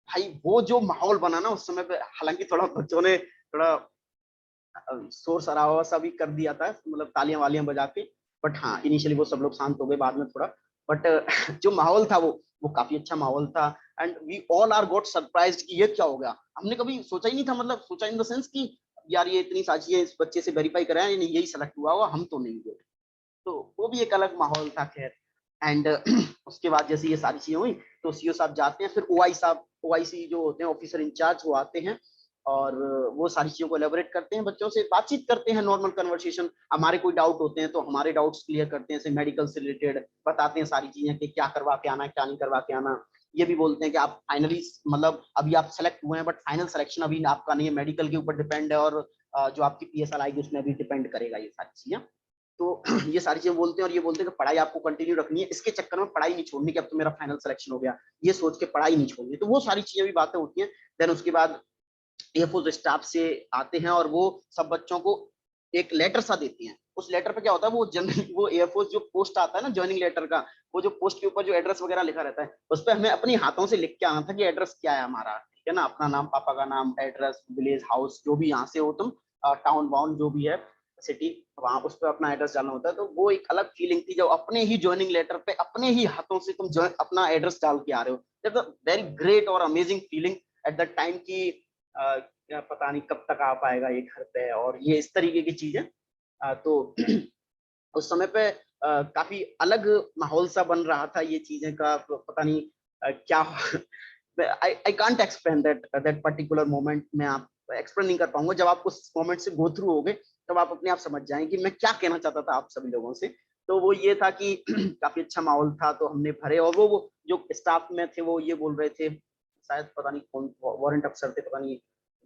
भाई वो जो माहौल बना ना उस समय पे, हालांकि थोड़ा बच्चों ने थोड़ा शोर शराबा सा भी कर दिया था, मतलब तालियां वालियां बजा के, बट हाँ इनिशियली वो सब लोग शांत हो गए बाद में थोड़ा। बट जो माहौल था वो काफी अच्छा माहौल था। And we all are got surprised कि ये क्या हो गया, हमने कभी सोचा ही नहीं था, मतलब सोचा इन द सेंस कि यार ये इतनी सारी चीजें इस बच्चे से वेरीफाई कराए, यही सेलेक्ट हुआ होगा, हम तो नहीं हुए। तो वो भी एक अलग माहौल था, खैर। एंड उसके बाद जैसे ये सारी चीजें हुई तो सीओ साहब जाते हैं, फिर ओआई साहब, ओआईसी जो होते हैं ऑफिसर इंचार्ज, वो आते हैं और वो सारी चीजों को एलेबोरेट करते हैं, बच्चों से बातचीत करते हैं, नॉर्मल कन्वर्सेशन, हमारे कोई डाउट होते हैं तो हमारे डाउट्स क्लियर करते हैं, जैसे मेडिकल से रिलेटेड बताते हैं सारी चीजें कि क्या करवा के आना है, क्या नहीं करवा के आना। ये भी बोलते हैं कि आप फाइनली, मतलब अभी आप सेलेक्ट हुए हैं बट फाइनल सिलेक्शन अभी आपका नहीं है, मेडिकल के ऊपर डिपेंड है, और जो आपकी पीएसएल आएगी उसमें भी डिपेंड करेगा, ये सारी चीजें। तो ये सारी चीजें बोलते हैं, और ये बोलते हैं कि पढ़ाई आपको कंटिन्यू रखनी है, इसके चक्कर में पढ़ाई नहीं छोड़नी कि अब तो मेरा फाइनल सिलेक्शन हो गया, ये सोच के पढ़ाई नहीं छोड़नी। तो वो सारी चीजें भी बातें होती हैं। देन उसके बाद एयरफोर्स स्टाफ से आते हैं और वो सब बच्चों को एक लेटर सा देती हैं। उस लेटर पे क्या होता है, वो जनरली वो एयरफोर्स जो पोस्ट आता है ना ज्वाइनिंग लेटर का, वो जो पोस्ट के ऊपर जो एड्रेस वगैरह लिखा रहता है, उस पर हमें अपनी हाथों से लिख के आना था कि एड्रेस क्या है हमारा, ठीक है ना, अपना नाम, पापा का नाम, एड्रेस, विलेज, हाउस, जो भी यहाँ से हो तुम, टाउन वाउन जो भी है, सिटी, वहां उस पर अपना एड्रेस डालना होता है। तो वो एक अलग फीलिंग थी जब अपने ही ज्वाइनिंग लेटर पे अपने ही हाथों से तुम अपना एड्रेस डाल के आ रहे हो, वेरी ग्रेट और amazing feeling at the time की, पता नहीं कब तक आ पाएगा ये घर पे, और ये इस तरीके की चीजें। तो उस समय पे काफी अलग माहौल सा बन रहा था ये चीजें का, पता नहीं क्या I can't explain that particular moment में, आप एक्सप्लेन नहीं कर पाऊंगा, जब आप उस मोमेंट से गो थ्रू होगे तब आप अपने आप समझ जाएंगे कि मैं क्या कहना चाहता था आप सभी लोगों से। तो वो ये था कि काफी अच्छा माहौल था, तो हमने भरे, और वो जो स्टाफ में थे वो ये बोल रहे थे, शायद पता नहीं कौन वारंट अफसर थे, पता नहीं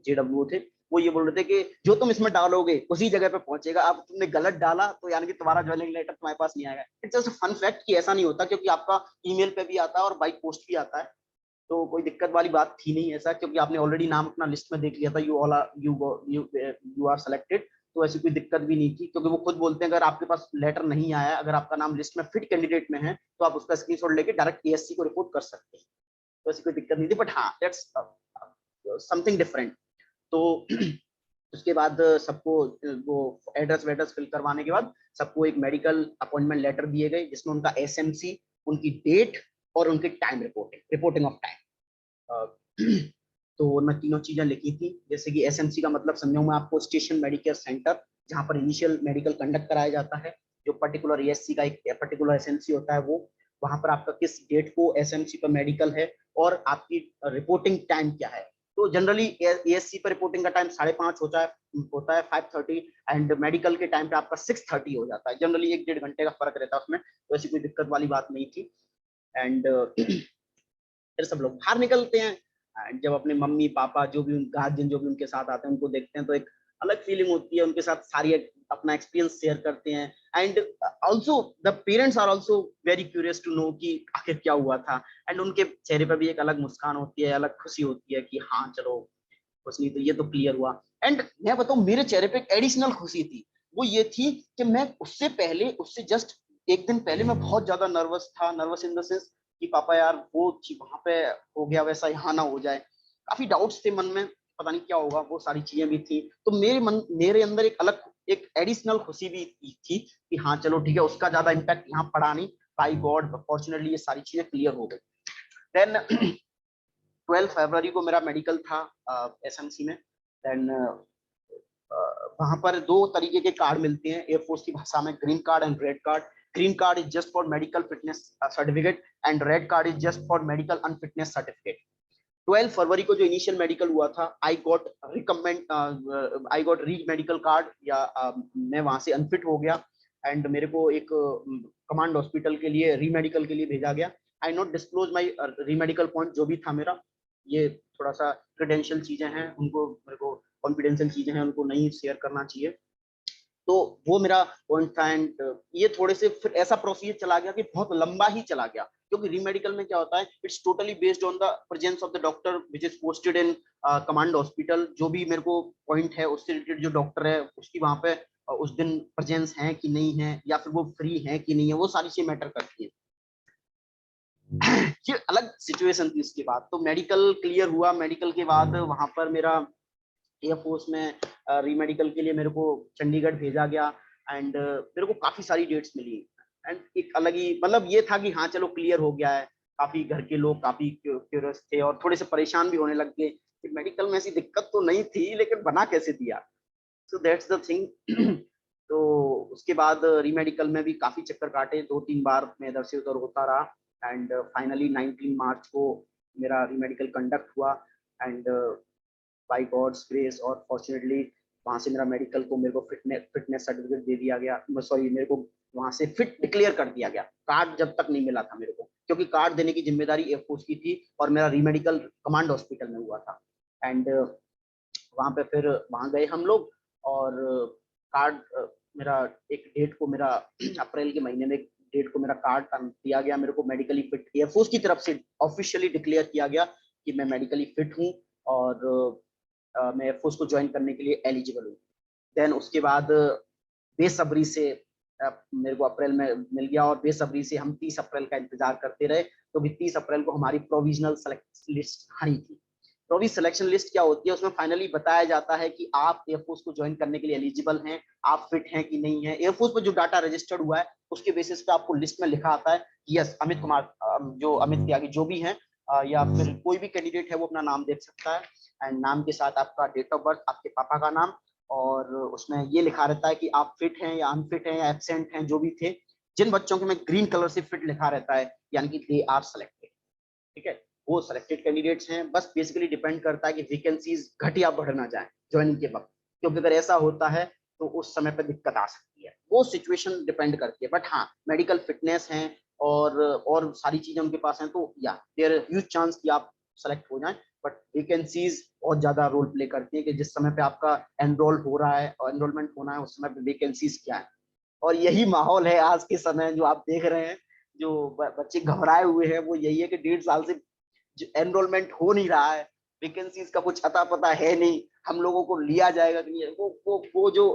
जेडब्ल्यू थे, वो ये बोल रहे थे कि जो तुम इसमें डालोगे उसी जगह पे पहुंचेगा, अब तुमने गलत डाला तो यानी कि तुम्हारा ज्वाइनिंग लेटर तुम्हारे पास नहीं आएगा। इट्स जस्ट फन फैक्ट कि ऐसा नहीं होता, क्योंकि आपका ईमेल पे भी आता है और बाई पोस्ट भी आता है, तो कोई दिक्कत वाली बात थी नहीं ऐसा, क्योंकि आपने ऑलरेडी नाम अपना लिस्ट में देख लिया था, you all you are selected. तो ऐसी कोई दिक्कत भी नहीं थी, क्योंकि वो खुद बोलते हैं अगर आपके पास लेटर नहीं आया, अगर आपका नाम लिस्ट में फिट कैंडिडेट में है, तो आप उसका स्क्रीनशॉट लेके डायरेक्ट एएससी को रिपोर्ट कर सकते हैं। तो ऐसी कोई दिक्कत नहीं थी, बट हाँ दैट्स समथिंग डिफरेंट। तो उसके बाद सबको वो एड्रेस वेड्रेस फिल करवाने के बाद सबको एक मेडिकल अपॉइंटमेंट लेटर दिए गए, जिसमें उनका एसएमसी, उनकी डेट और उनकी टाइम रिपोर्टिंग ऑफ टाइम। तो उनमें तीनों चीजें लिखी थी, जैसे कि एसएमसी का मतलब समझो मैं आपको, स्टेशन मेडिकेयर सेंटर, जहाँ पर इनिशियल मेडिकल कंडक्ट कराया जाता है, जो पर्टिकुलर एएससी का एक पर्टिकुलर एसएमसी होता है, वो वहां पर आपका किस डेट को एसएमसी पर मेडिकल है, और आपकी रिपोर्टिंग टाइम क्या है। तो जनरली एएससी पर रिपोर्टिंग का टाइम 5:30 होता है 5:30, एंड मेडिकल के टाइम पे आपका 6:30 हो जाता है, जनरली 1-1.5 घंटे का फर्क रहता है उसमें, तो ऐसी कोई दिक्कत वाली बात नहीं थी। एंड फिर सब लोग बाहर निकलते हैं, जब अपने मम्मी पापा जो भी गार्जियन जो भी उनके साथ आते हैं उनको देखते हैं, तो एक अलग फीलिंग होती है, उनके साथ सारी अपना एक्सपीरियंस शेयर करते हैं। And also the parents are also very curious to know कि आखिर क्या हुआ था, एंड उनके चेहरे पर भी एक अलग मुस्कान होती है, अलग खुशी होती है कि हाँ चलो कुछ नहीं, तो ये तो क्लियर हुआ। एंड मैं बताऊं, मेरे चेहरे पे एक एडिशनल खुशी थी, वो ये थी कि मैं उससे पहले, उससे जस्ट एक दिन पहले मैं बहुत ज्यादा नर्वस था, नर्वस इन द सेंस कि पापा यार वो वहां पे हो गया वैसा यहाँ ना हो जाए, काफी डाउट्स थे मन में, पता नहीं क्या होगा, वो सारी चीजें भी थी। तो मेरे अंदर एक अलग, एक एडिशनल खुशी भी थी कि हाँ चलो ठीक है, उसका ज्यादा इम्पैक्ट यहाँ पड़ा नहीं, बाई गॉड फॉर्चुनेटली ये सारी चीजें क्लियर हो गई। देन 12 फरवरी को मेरा मेडिकल था एसएमसी में। देन वहां पर दो तरीके के कार्ड मिलते हैं एयरफोर्स की भाषा में, green card and red card. Green card is just for medical fitness certificate and red card is just for medical unfitness certificate. 12 फरवरी को जो इनिशियल मेडिकल हुआ था, आई गॉट री मेडिकल कार्ड, या मैं वहां से अनफिट हो गया एंड मेरे को एक कमांड हॉस्पिटल के लिए री मेडिकल के लिए भेजा गया। आई नॉट डिस्क्लोज माई री मेडिकल पॉइंट जो भी था मेरा, ये थोड़ा सा क्रेडेंशियल चीजें हैं, उनको मेरे को कॉन्फिडेंशियल चीजें हैं, उनको नहीं शेयर करना चाहिए। तो वो मेरा पॉइंट था एंड ये थोड़े से फिर ऐसा प्रोसीजर चला गया कि बहुत लंबा ही चला गया, क्योंकि रीमेडिकल में क्या होता है, it's totally based on the presence of the doctor which is posted in command hospital. जो भी मेरे को पॉइंट है उससे रिलेटेड जो डॉक्टर है उसकी वहां पे उस दिन प्रेजेंस है कि नहीं है, या फिर वो फ्री है कि नहीं है, वो सारी चीजें मैटर करती है। ये अलग सिचुएशन थी। उसके बाद तो मेडिकल क्लियर हुआ, मेडिकल के बाद वहां पर मेरा एयरफोर्स में री मेडिकल के लिए मेरे को चंडीगढ़ भेजा गया एंड मेरे को काफी सारी डेट्स मिली एंड एक अलग ही मतलब ये था कि हाँ चलो क्लियर हो गया है। काफी घर के लोग काफी क्यूरियस थे और थोड़े से परेशान भी होने लग गए कि मेडिकल में ऐसी दिक्कत तो नहीं थी लेकिन बना कैसे दिया। So that's the thing. तो उसके बाद री मेडिकल में भी काफी चक्कर काटे, 2-3 बार मैं इधर से उधर होता रहा एंड फाइनली 19 मार्च को मेरा री मेडिकल कंडक्ट हुआ एंड बाय गॉड्स ग्रेस और फॉर्चुनेटली वहां से मेरा मेडिकल को मेरे को फिटनेस सर्टिफिकेट दे दिया गया, सॉरी मेरे को वहां से फिट डिक्लेयर कर दिया गया। कार्ड जब तक नहीं मिला था मेरे को, क्योंकि कार्ड देने की जिम्मेदारी एयरफोर्स की थी और मेरा रीमेडिकल कमांड हॉस्पिटल में हुआ था एंड वहां पे फिर वहां गए हम लोग और कार्ड मेरा एक डेट को मेरा अप्रैल के महीने में डेट को मेरा कार्ड दिया गया मेरे को, मेडिकली फिट एयरफोर्स की तरफ से ऑफिशियली डिक्लेयर किया गया कि मैं मेडिकली फिट हूँ और मैं एयरफोर्स को ज्वाइन करने के लिए एलिजिबल हूँ। देन उसके बाद बेसब्री से मेरे को अप्रैल में मिल गया और बेसब्री से हम 30 अप्रैल का इंतजार करते रहे। तो भी 30 अप्रैल को हमारी प्रोविजनल सेलेक्शन लिस्ट आई थी। प्रोविजनल सिलेक्शन लिस्ट क्या होती है, उसमें फाइनली बताया जाता है कि आप एयरफोर्स को ज्वाइन करने के लिए एलिजिबल हैं, आप फिट हैं कि नहीं है। एयरफोर्स पर जो डाटा रजिस्टर्ड हुआ है उसके बेसिस पे आपको लिस्ट में लिखा आता है यस अमित कुमार, जो अमित त्यागी जो भी है या फिर कोई भी कैंडिडेट है वो अपना नाम देख सकता है एंड नाम के साथ आपका डेट ऑफ बर्थ, आपके पापा का नाम, और उसमें ये लिखा रहता है कि आप फिट हैं या अनफिट हैं या एब्सेंट हैं जो भी थे। जिन बच्चों के में ग्रीन कलर से फिट लिखा रहता है यानी कि दे आर सेलेक्टेड, ठीक है, वो सिलेक्टेड कैंडिडेट्स हैं। बस बेसिकली डिपेंड करता है कि वैकेंसीज घट या बढ़ ना जाए ज्वाइनिंग के वक्त, क्योंकि अगर ऐसा होता है तो उस समय पर दिक्कत आ सकती है, वो सिचुएशन डिपेंड करती है। बट हाँ मेडिकल फिटनेस है और सारी चीजें उनके पास हैं तो या देयर ह्यूज चांस कि आप सेलेक्ट हो जाएं। बट वैकेंसीज बहुत ज्यादा रोल प्ले करती है कि जिस समय पे आपका एनरोल हो रहा है और एनरोलमेंट होना है उस समय पे वैकेंसीज क्या है। और यही माहौल है आज के समय जो आप देख रहे हैं, जो बच्चे घबराए हुए हैं वो यही है कि 1.5 साल से एनरोलमेंट हो नहीं रहा है, वैकेंसीज का कुछ अता पता है नहीं, हम लोगों को लिया जाएगा कि नहीं। वो जो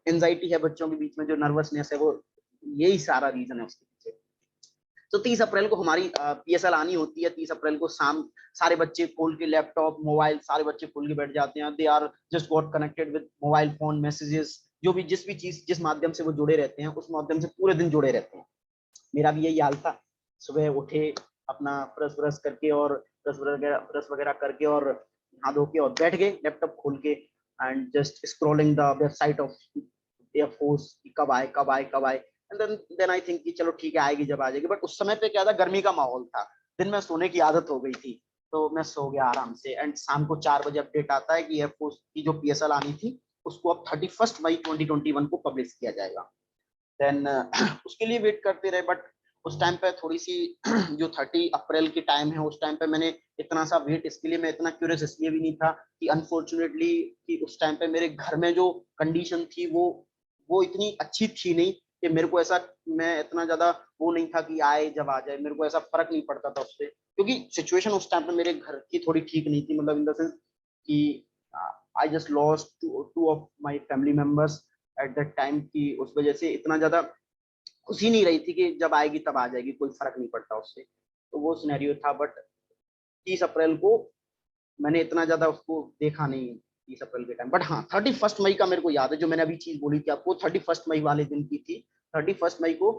एंजाइटी है बच्चों के बीच में, जो नर्वसनेस है, वो यही सारा रीजन है उसके पीछे। तो 30 अप्रैल को हमारी पीएसएल आनी होती है। 30 अप्रैल को शाम सारे बच्चे खोल के लैपटॉप मोबाइल सारे बच्चे खोल के बैठ जाते हैं। They are just got connected with mobile phone messages, जो भी जिस भी चीज जिस माध्यम से वो जुड़े रहते हैं उस माध्यम से पूरे दिन जुड़े रहते हैं। मेरा भी यही हाल था। सुबह उठे अपना ब्रश करके और ब्रश वगैरह करके और नहा धो के और बैठ गए लैपटॉप खोल के and just scrolling the website of air force, कब आए कब आए कब आए। एंड देन आई थिंक कि चलो ठीक है आएगी जब आ जाएगी। बट उस समय पे क्या था, गर्मी का माहौल था, दिन में सोने की आदत हो गई थी तो मैं सो गया आराम से। एंड शाम को 4 बजे अपडेट आता है कि एयरफोर्स की जो पीएसएल आनी थी उसको अब 31 मई 2021 को पब्लिश किया जाएगा। देन उसके लिए वेट करते रहे। बट उस टाइम पे थोड़ी सी जो 30 अप्रैल की टाइम है उस टाइम पे मैंने इतना सा वेट, इसके लिए मैं इतना क्यूरियस इसलिए भी नहीं था कि अनफॉर्चुनेटली कि उस टाइम पे मेरे घर में जो कंडीशन थी वो इतनी अच्छी थी नहीं कि मेरे को ऐसा, मैं इतना ज्यादा वो नहीं था कि आए जब आ जाए, मेरे को ऐसा फर्क नहीं पड़ता था उससे, क्योंकि सिचुएशन उस टाइम पे मेरे घर की थोड़ी ठीक नहीं थी। मतलब इन द सेंस कि I just lost two of my family members eight that time, की उस वजह से इतना ज्यादा खुशी नहीं रही थी कि जब आएगी तब आ जाएगी, कोई फर्क नहीं पड़ता उससे। तो वो सिनेरियो था। बट 30 अप्रैल को मैंने इतना ज्यादा उसको देखा नहीं 30 अप्रैल के टाइम। बट हाँ 31 मई का मेरे को याद है, जो मैंने अभी चीज बोली थी आपको 31 मई वाले दिन की थी। 31 मई को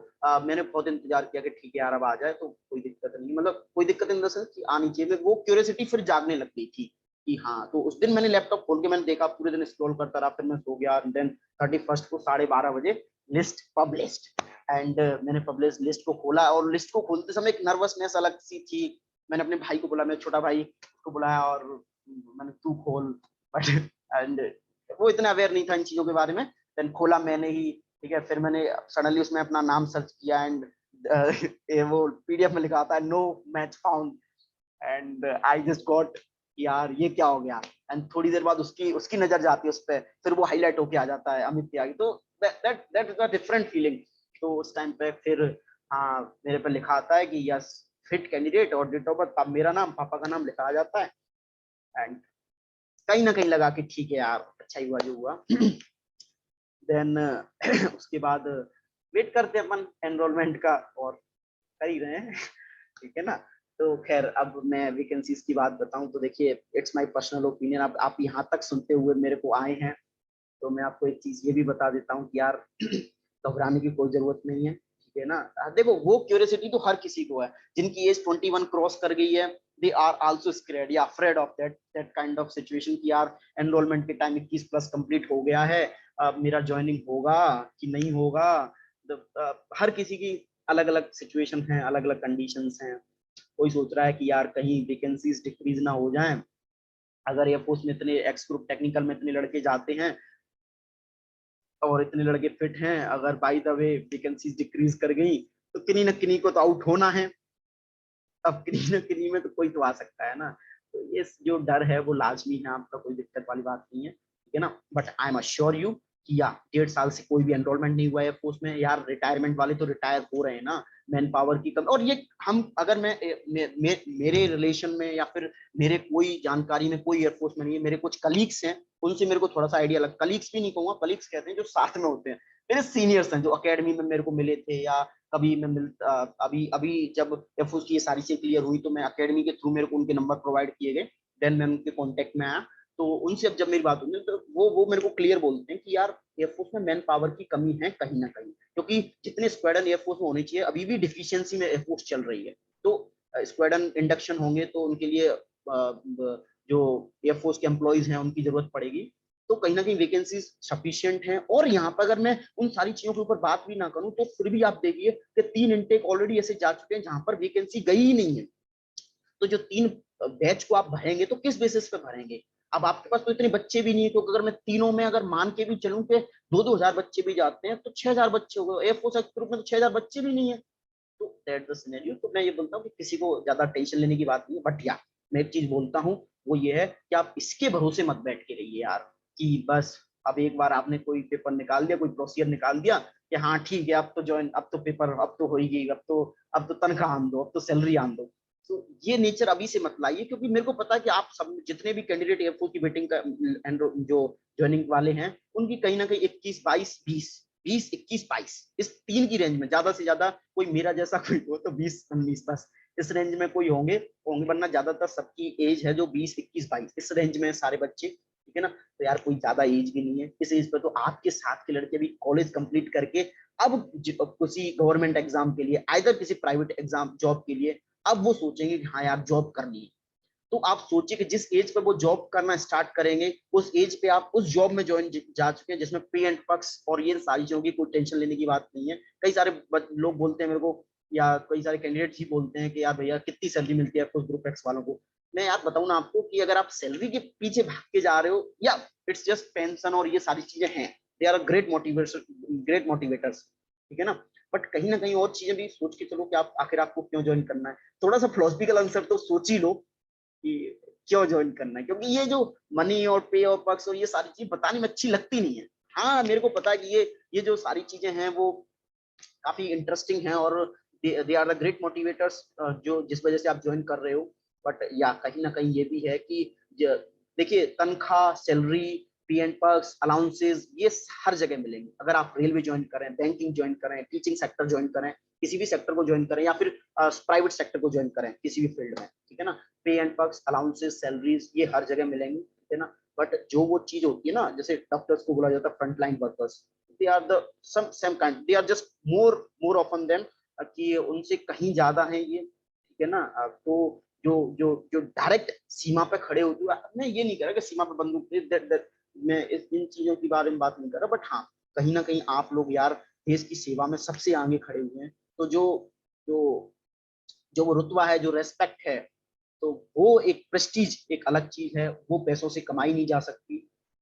मैंने बहुत इंतजार किया कि ठीक है यार अब आ जाए तो कोई दिक्कत नहीं, मतलब कोई दिक्कत इन द सेंस कि आनी चाहिए, वो क्यूरियोसिटी फिर जागने लग गई थी कि हाँ। तो उस दिन मैंने लैपटॉप खोल के मैंने देखा, पूरे दिन स्क्रॉल करता रहा, फिर मैं सो गया। एंड देन 31 को 12:30 बजे लिस्ट पब्लिश्ड, एंड मैंने पब्लिश लिस्ट को खोला, और लिस्ट को खोलते समय एक नर्वसनेस अलग सी थी। मैंने अपने भाई को बोला, मेरे छोटा भाई को बुलाया और मैंने तू खोल, बट एंड वो इतना अवेयर नहीं था इन चीजों के बारे में। देन खोला मैंने ही, ठीक है। फिर मैंने सडनली उसमें अपना नाम सर्च किया, एंड वो पीडीएफ में लिखा था no match found, and I just got यार ये क्या हो गया। एंड थोड़ी देर बाद उसकी उसकी नजर जाती है उस पर, फिर वो हाईलाइट होके आ जाता है अमित त्यागी, तो that is a different feeling. तो उस टाइम पे फिर हाँ मेरे पे लिखा आता है कि यस फिट कैंडिडेट, और डेट ऑफ बर्थ मेरा नाम पापा का नाम लिखा आ जाता है। एंड कहीं ना कहीं लगा कि ठीक है यार अच्छा ही हुआ जो हुआ। देन उसके बाद वेट करते हैं अपन एनरोलमेंट का, और कर ही रहे हैं। ठीक है ना। तो खैर अब मैं वैकेंसीज की बात बताऊं तो देखिए, इट्स माय पर्सनल ओपिनियन, आप यहाँ तक सुनते हुए मेरे को आए हैं, तो मैं आपको एक चीज ये भी बता देता हूँ कि यार घबराने की कोई जरूरत नहीं है, ठीक है ना। देखो वो क्यूरियोसिटी तो हर किसी को है, जिनकी एज 21 क्रॉस कर गई है, दे आर आल्सो स्कैर्ड या afraid of that kind of situation कि यार एनरोलमेंट के टाइम 21 प्लस कंप्लीट हो गया है, अब मेरा ज्वाइनिंग होगा कि नहीं होगा। हर किसी की अलग अलग सिचुएशन है, अलग अलग कंडीशंस हैं। कोई सोच रहा है कि यार कहीं वैकेंसीज डिक्रीज ना हो जाए, अगर एयरफोर्स में इतने एक्स ग्रुप टेक्निकल में इतने लड़के जाते हैं और इतने लड़के फिट हैं, अगर by the way vacancies decrease कर गई तो किन्हीं न किन्हीं को तो आउट होना है। अब किन्हीं न किन्हीं में तो कोई तो आ सकता है ना। तो ये जो डर है वो लाजमी है, आपका कोई दिक्कत वाली बात नहीं है, ठीक है ना। But I am assure you कि या 1.5 साल से कोई भी एनरोलमेंट नहीं हुआ है एयरफोर्स में यार, रिटायरमेंट वाले तो रिटायर हो रहे हैं ना, मैन पावर की कमी। और ये हम अगर मेरे रिलेशन में या फिर मेरे कोई जानकारी में कोई एयरफोर्स में नहीं है, मेरे कुछ कलीग्स हैं, उनसे मेरे को थोड़ा सा आइडिया लग, कलीग्स भी नहीं कहूंगा, कलीग्स कहते हैं जो साथ में होते हैं, मेरे सीनियर्स हैं जो अकेडमी में मेरे को मिले थे, या कभी मैं अभी अभी जब एयरफोर्स की ये सारी चीजें क्लियर हुई तो मैं अकेडमी के थ्रू मेरे को उनके नंबर प्रोवाइड किए गए, देन मैं उनके कांटेक्ट में आया। तो उनसे अब जब मेरी बात हुई तो वो मेरे को क्लियर बोलते हैं कि यार एयरफोर्स में मैन पावर की कमी है कहीं ना कहीं, क्योंकि जितने स्क्वाड्रन एयरफोर्स में होने चाहिए अभी भी डिफिशियंसी में एयरफोर्स चल रही है। तो स्क्वाड्रन इंडक्शन होंगे तो उनके लिए जो एयरफोर्स के एम्प्लॉयज हैं उनकी जरूरत पड़ेगी, तो कहीं ना कहीं वैकेंसीज सफिशिएंट हैं। और यहाँ पर अगर मैं उन सारी चीजों के ऊपर बात भी ना करूं तो फिर भी आप देखिए कि 3 इनटेक ऑलरेडी ऐसे जा चुके हैं जहां पर वैकेंसी गई ही नहीं है। तो जो 3 बैच को आप भरेंगे तो किस बेसिस पे भरेंगे? अब आपके पास तो इतने बच्चे भी नहीं है, क्योंकि अगर मैं तीनों में अगर मान के भी चलूं कि 2-2 हजार बच्चे भी जाते हैं तो 6,000 बच्चे हो गए, एयरफोर्स ग्रुप में तो 6,000 बच्चे भी नहीं है। तो दैट द सिनेरियो। तो मैं ये बोलता हूँ कि किसी को ज्यादा टेंशन लेने की बात नहीं है, बट या मैं एक चीज बोलता हूँ वो ये है कि आप इसके भरोसे मत बैठ के रहिए यार कि बस अब एक बार आपने कोई पेपर निकाल दिया, कोई प्रोसीजर निकाल दिया कि हाँ ठीक है अब तो ज्वाइन, अब तो पेपर, अब तो होगी, अब तो तनख्वाह आन दो, अब तो सैलरी आन दो। तो ये नेचर अभी से मत लाइए, क्योंकि मेरे को पता है कि आप सब जितने भी कैंडिडेट एयरफोर्स की वेटिंग का जो ज्वाइनिंग वाले हैं उनकी कहीं ना कहीं 21-22 इस 3 की रेंज में ज्यादा से ज्यादा कोई मेरा जैसा कोई हो तो 20-19 बस इस रेंज में कोई होंगे होंगे, वरना ज्यादातर सबकी एज है जो 20-21-22 इस रेंज में सारे बच्चे, ठीक है ना। तो यार कोई ज्यादा एज भी नहीं है इस एज पर, तो आपके साथ के लड़के भी कॉलेज कंप्लीट करके अब किसी गवर्नमेंट एग्जाम के लिए, आइदर किसी प्राइवेट एग्जाम जॉब के लिए अब वो सोचेंगे कि हाँ यार जॉब करनी है। तो आप सोचिए कि जिस एज पे वो जॉब करना स्टार्ट करेंगे उस एज पे आप उस जॉब में ज्वाइन जा चुके हैं जिसमें पे एंड पक्स और ये सारी चीजों की कोई टेंशन लेने की बात नहीं है। कई सारे लोग बोलते हैं मेरे को, या कई सारे कैंडिडेट ही बोलते हैं कि यार भैया कितनी सैलरी मिलती है कुछ ग्रुप एक्स वालों को। मैं यार बताऊं ना आपको कि अगर आप सैलरी के पीछे भाग के जा रहे हो, या इट्स जस्ट पेंशन और ये सारी चीजें हैं, दे आर ग्रेट मोटिवेटर्स, ठीक है ना। बट कहीं ना कहीं और चीजें भी सोच के चलो कि आप आखिर आपको क्यों ज्वाइन करना है। थोड़ा सा फिलोसफिकल आंसर तो सोच ही लो कि क्यों ज्वाइन करना है, क्योंकि ये जो मनी और पे और पक्स और ये सारी चीज बताने में अच्छी लगती नहीं है। हाँ मेरे को पता है कि ये जो सारी चीजें हैं वो काफी इंटरेस्टिंग हैं, और they are the great motivators जो जिस वजह से आप ज्वाइन कर रहे हो। बट या कहीं ना कहीं ये भी है कि देखिए तनख्वाह, salary, P and perks, allowances ये हर जगह मिलेंगे। अगर आप रेलवे ज्वाइन करें, बैंकिंग ज्वाइन करें, टीचिंग सेक्टर ज्वाइन करें, किसी भी सेक्टर को ज्वाइन करें, या फिर प्राइवेट सेक्टर को ज्वाइन करें किसी भी फील्ड में, ठीक है ना। पे एंड पर्क्स, अलाउंसेस, सैलरीज ये हर जगह मिलेंगी, ठीक है ना। बट जो वो चीज होती है ना, जैसे डॉक्टर्स को बोला जाता है frontline workers, they are the some kind, they are just more often than, कि उनसे कहीं ज्यादा है ये, ठीक है ना। तो जो जो जो डायरेक्ट सीमा पे खड़े होते हुए, मैं ये नहीं कह रहा कि सीमा पे बंदूक, मैं इन चीजों के बारे में बात नहीं कर रहा, बट हाँ कहीं ना कहीं आप लोग यार देश की सेवा में सबसे आगे खड़े हुए हैं। तो जो जो जो वो रुतबा है, जो रेस्पेक्ट है, तो वो एक प्रेस्टीज एक अलग चीज है, वो पैसों से कमाई नहीं जा सकती।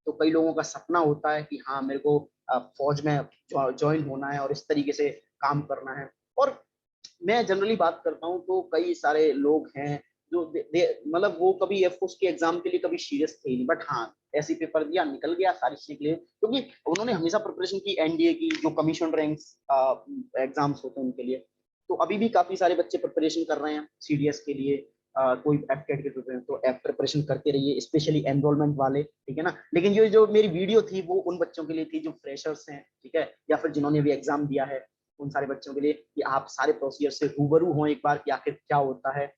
तो कई लोगों का सपना होता है कि हाँ मेरे को फौज में ज्वाइन होना है और इस तरीके से काम करना है। और मैं जनरली बात करता हूँ तो कई सारे लोग हैं जो मतलब वो कभी एयरफोर्स के एग्जाम के लिए कभी सीरियस थे नहीं, बट हाँ ऐसी पेपर दिया, निकल गया सारी चीजें के लिए, क्योंकि उन्होंने हमेशा प्रिपरेशन की एनडीए की, जो कमीशन रैंक्स एग्जाम्स होते हैं उनके लिए। तो अभी भी काफी सारे बच्चे प्रिपरेशन कर रहे हैं सीडीएस के लिए, कोई एफकेट के प्रिपरेशन, तो एफ प्रिपरेशन करते रहिए, स्पेशली एनरोलमेंट वाले, ठीक है ना। लेकिन ये जो मेरी वीडियो थी वो उन बच्चों के लिए थी जो फ्रेशर्स हैं, ठीक है, या फिर जिन्होंने अभी एग्जाम दिया है, उन सारे बच्चों के लिए, कि आप सारे प्रोसीजर से रूबरू हों एक बार कि आखिर क्या होता है।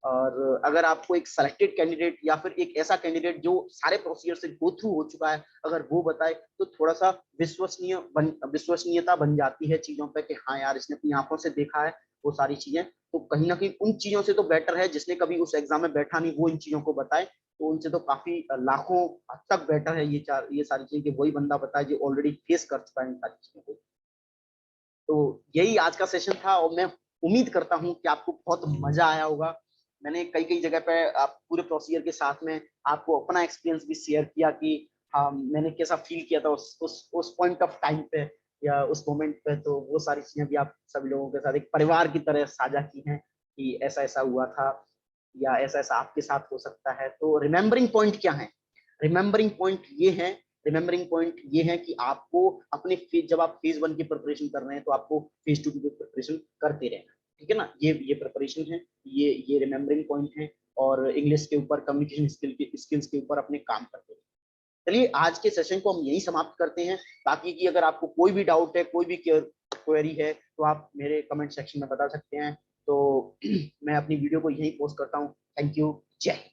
और अगर आपको एक सेलेक्टेड कैंडिडेट या फिर एक ऐसा कैंडिडेट जो सारे प्रोसीजर से गो थ्रू हो चुका है, अगर वो बताए, तो थोड़ा सा विश्वसनीयता बन जाती है चीजों पे, कि हाँ यार इसने अपनी आंखों से देखा है वो सारी चीजें। तो कहीं ना कहीं उन चीजों से तो बेटर है जिसने कभी उस एग्जाम में बैठा नहीं, वो इन चीजों को बताए, तो उनसे तो काफी लाखों हद तक बेटर है ये सारी चीजें, कि वही बंदा बताए जो ऑलरेडी फेस कर चुका है इन सारी चीजों को। तो यही आज का सेशन था, और मैं उम्मीद करता हूँ कि आपको बहुत मजा आया होगा। मैंने कई कई जगह पे आप पूरे प्रोसीजर के साथ में आपको अपना एक्सपीरियंस भी शेयर किया कि हाँ मैंने कैसा फील किया था उस पॉइंट ऑफ टाइम पे या उस मोमेंट पे। तो वो सारी चीजें भी आप सभी लोगों के साथ एक परिवार की तरह साझा की हैं, कि ऐसा ऐसा हुआ था या ऐसा ऐसा आपके साथ हो सकता है। तो रिमेम्बरिंग पॉइंट क्या है? रिमेम्बरिंग पॉइंट ये है, रिमेम्बरिंग पॉइंट ये है कि आपको अपने जब आप फेज 1 की प्रिपरेशन कर रहे हैं तो आपको फेज 2 की प्रिपरेशन करते रहना, ठीक है ना। ये प्रिपरेशन है, ये रिमेम्बरिंग पॉइंट है, और इंग्लिश के ऊपर, कम्युनिकेशन स्किल्स के ऊपर अपने काम करते हैं। चलिए आज के सेशन को हम यही समाप्त करते हैं। बाकी की अगर आपको कोई भी डाउट है, कोई भी क्वेरी है, तो आप मेरे कमेंट सेक्शन में बता सकते हैं। तो मैं अपनी वीडियो को यही पोस्ट करता हूँ। थैंक यू, जय हिंद।